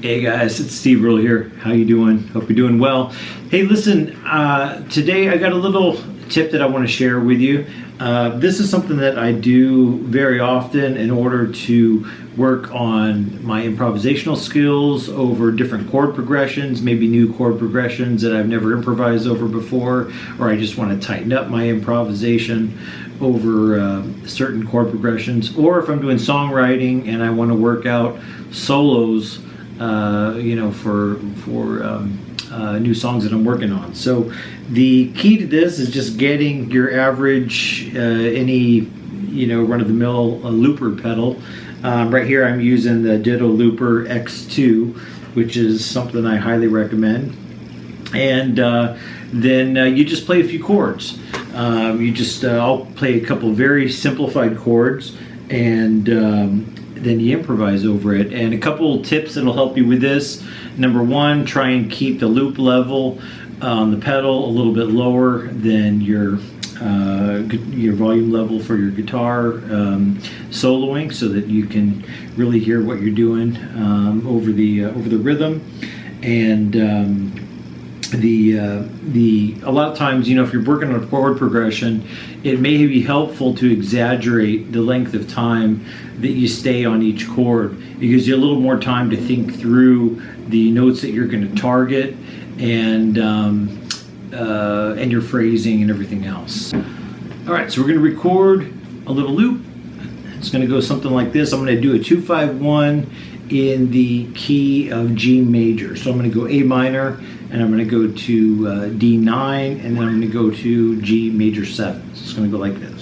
Hey guys, it's Steve Riddle here. How you doing? Hope you're doing well. Hey, listen, today I got a little tip that I want to share with you. This is something that I do very often in order to work on my improvisational skills over different chord progressions, maybe new chord progressions that I've never improvised over before, or I just want to tighten up my improvisation over certain chord progressions, or if I'm doing songwriting and I want to work out solos, for new songs that I'm working on. So the key to this is just getting your average any run-of-the-mill looper pedal. Right here I'm using the Ditto Looper X2, which is something I highly recommend. And then you just play a few chords. I'll play a couple very simplified chords, and then you improvise over it. And a couple tips that'll help you with this. Number one, try and keep the loop level on the pedal a little bit lower than your volume level for your guitar soloing, so that you can really hear what you're doing over the rhythm. And a lot of times, if you're working on a chord progression, it may be helpful to exaggerate the length of time that you stay on each chord. It gives you a little more time to think through the notes that you're going to target, and your phrasing and everything else. All right, so we're going to record a little loop. It's going to go something like this. I'm going to do a 2-5-1 in the key of G major. So I'm going to go A minor, and I'm going to go to D9, and then I'm going to go to G major 7. So it's going to go like this.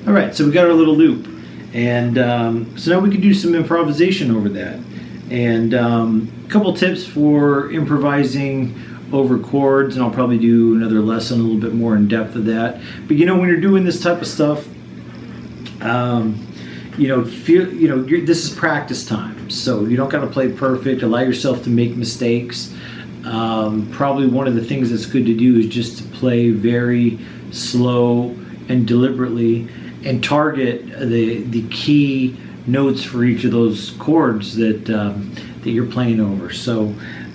Alright, so we got our little loop, and so now we can do some improvisation over that. And a couple tips for improvising over chords, and I'll probably do another lesson a little bit more in depth of that. But when you're doing this type of stuff, this is practice time, so you don't got to play perfect. Allow yourself to make mistakes. Probably one of the things that's good to do is just to play very slow and deliberately, and target the key notes for each of those chords that you're playing over. So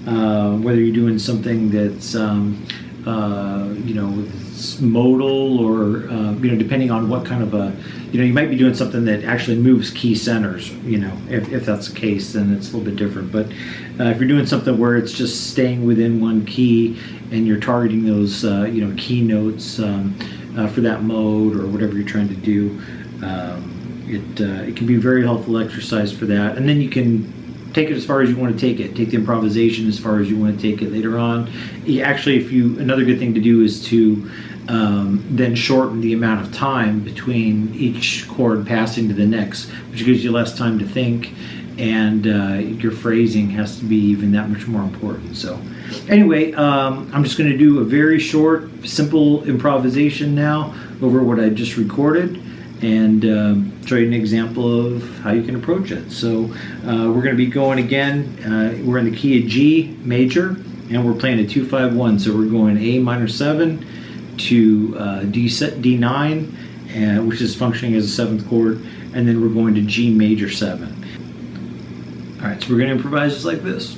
whether you're doing something that's it's modal, or depending on what kind of you might be doing something that actually moves key centers. If that's the case, then it's a little bit different. But if you're doing something where it's just staying within one key, and you're targeting those key notes for that mode or whatever you're trying to do, it can be a very helpful exercise for that. And then you can take it as far as you want to take it. Take the improvisation as far as you want to take it later on. Actually, another good thing to do is to then shorten the amount of time between each chord passing to the next, which gives you less time to think, and your phrasing has to be even that much more important. So anyway, I'm just going to do a very short, simple improvisation now over what I just recorded, and show you an example of how you can approach it. So we're going to be going again, we're in the key of G major, and we're playing a 2-5-1. So we're going A minor 7 to D9, which is functioning as a 7th chord, and then we're going to G major 7. All right, so we're going to improvise just like this.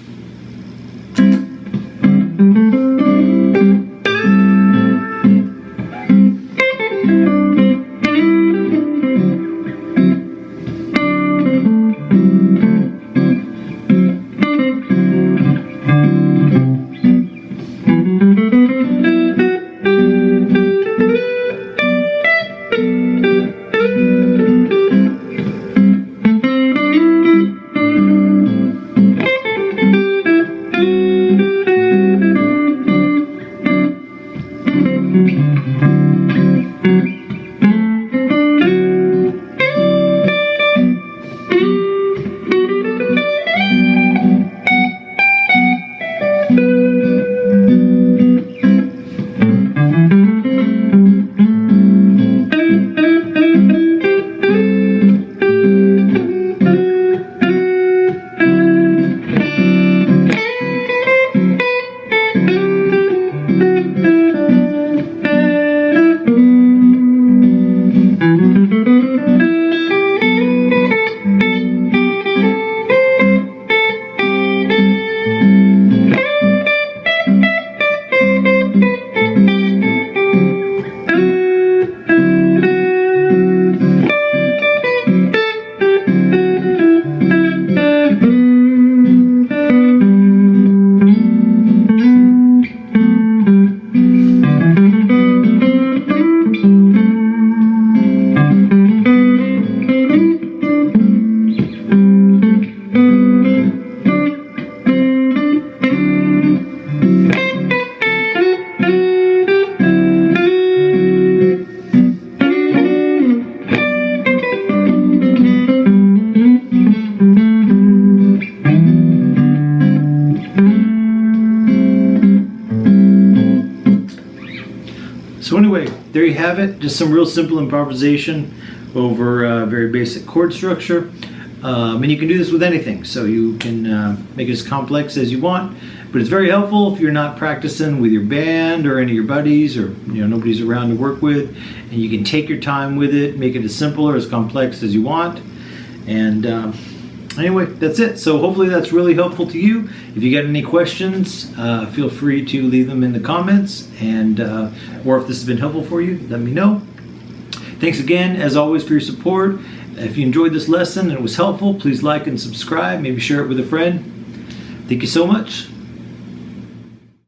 have it. Just some real simple improvisation over a very basic chord structure. And you can do this with anything, so you can make it as complex as you want. But it's very helpful if you're not practicing with your band or any of your buddies, or nobody's around to work with, and you can take your time with it, make it as simple or as complex as you want. And anyway, that's it. So hopefully that's really helpful to you. If you got any questions, feel free to leave them in the comments, and or if this has been helpful for you, let me know. Thanks again, as always, for your support. If you enjoyed this lesson and it was helpful, please like and subscribe. Maybe share it with a friend. Thank you so much.